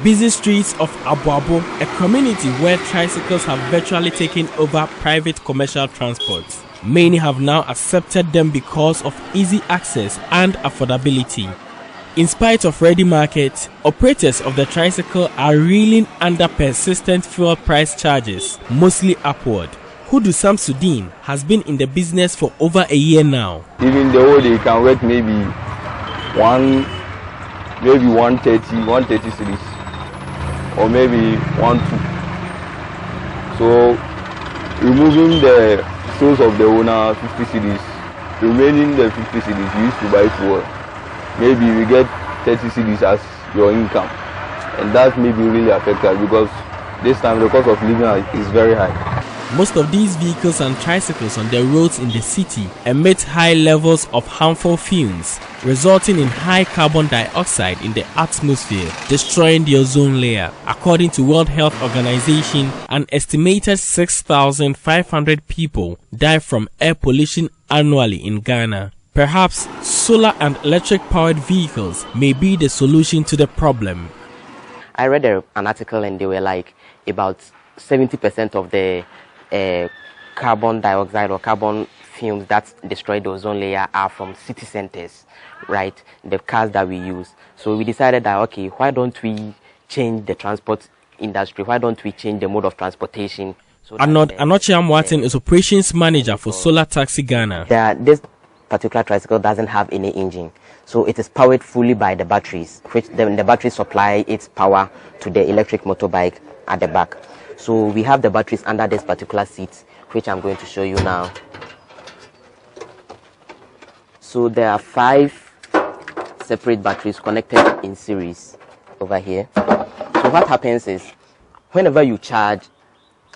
busy streets of Aboabo, a community where tricycles have virtually taken over private commercial transport. Many have now accepted them because of easy access and affordability. In spite of ready market, operators of the tricycle are reeling under persistent fuel price charges, mostly upward. Hudu Samsudin has been in the business for over a year now. Even the whole day you can work maybe 130 cities, or maybe 1-2. So removing the sales of the owner 50 cities, remaining the 50 cities you used to buy fuel. Maybe you get 30 cities as your income, and that may be really affected because this time the cost of living is very high. Most of these vehicles and tricycles on the roads in the city emit high levels of harmful fumes, resulting in high carbon dioxide in the atmosphere, destroying the ozone layer. According to World Health Organization, an estimated 6,500 people die from air pollution annually in Ghana. Perhaps solar and electric powered vehicles may be the solution to the problem. I read an article and they were like about 70% of the carbon dioxide or carbon fumes that destroy the ozone layer are from city centers, right? The cars that we use. So we decided that, okay, why don't we change the transport industry? Why don't we change the mode of transportation? So Arnold Anochiam Watson is operations manager for Solar Taxi Ghana. This particular tricycle doesn't have any engine, so it is powered fully by the batteries, which the batteries supply its power to the electric motorbike at the back. So we have the batteries under this particular seat, which I'm going to show you now. So there are 5 separate batteries connected in series over here. So what happens is, whenever you charge,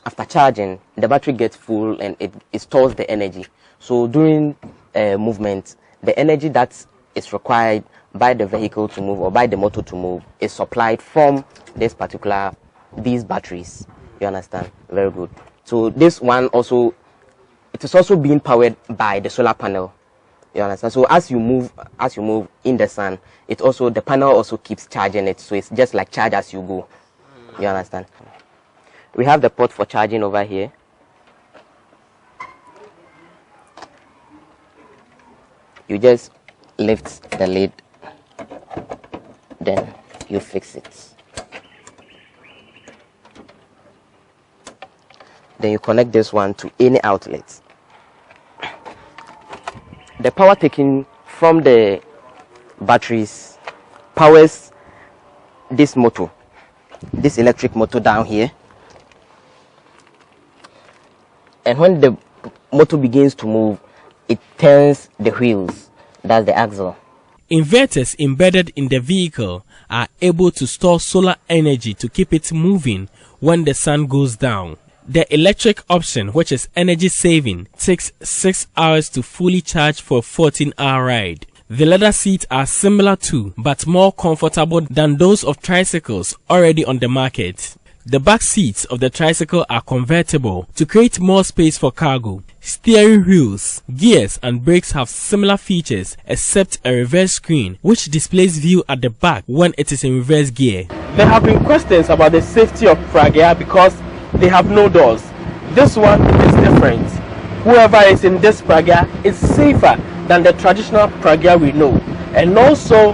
after charging, the battery gets full and it stores the energy. So during movement, the energy that is required by the vehicle to move or by the motor to move is supplied from these batteries. You understand? Very good. So this one also, it is also being powered by the solar panel. You understand? So as you move in the sun, the panel also keeps charging it. So it's just like charge as you go. You understand? We have the port for charging over here. You just lift the lid, then you fix it. Then you connect this one to any outlet. The power taken from the batteries powers this motor, this electric motor down here. And when the motor begins to move, it turns the wheels, that's the axle. Inverters embedded in the vehicle are able to store solar energy to keep it moving when the sun goes down. The electric option, which is energy saving, takes 6 hours to fully charge for a 14-hour ride. The leather seats are similar to, but more comfortable than those of tricycles already on the market. The back seats of the tricycle are convertible to create more space for cargo. Steering wheels, gears and brakes have similar features except a reverse screen which displays view at the back when it is in reverse gear. There have been questions about the safety of Pragya because they have no doors. This one is different. Whoever is in this Pragya is safer than the traditional Pragya we know, and also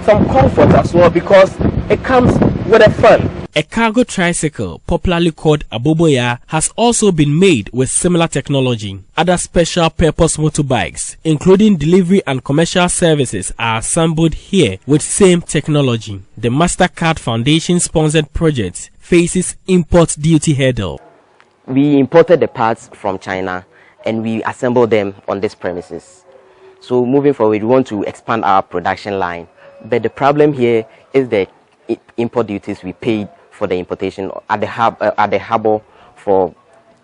some comfort as well because it comes with a fan. A cargo tricycle, popularly called Aboboya, has also been made with similar technology. Other special purpose motorbikes, including delivery and commercial services, are assembled here with same technology. The MasterCard Foundation sponsored project faces import duty hurdle. We imported the parts from China and we assembled them on this premises. So moving forward, we want to expand our production line. But the problem here is the import duties we paid for the importation at the harbor for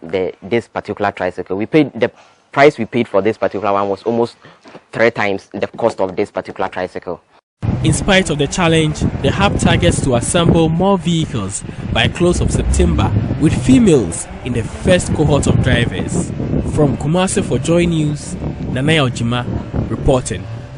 this particular tricycle. The price we paid for this particular one was almost 3 times the cost of this particular tricycle. In spite of the challenge, the hub targets to assemble more vehicles by close of September, with females in the first cohort of drivers. From Kumasi for Joy News, Nanaya Ojima reporting.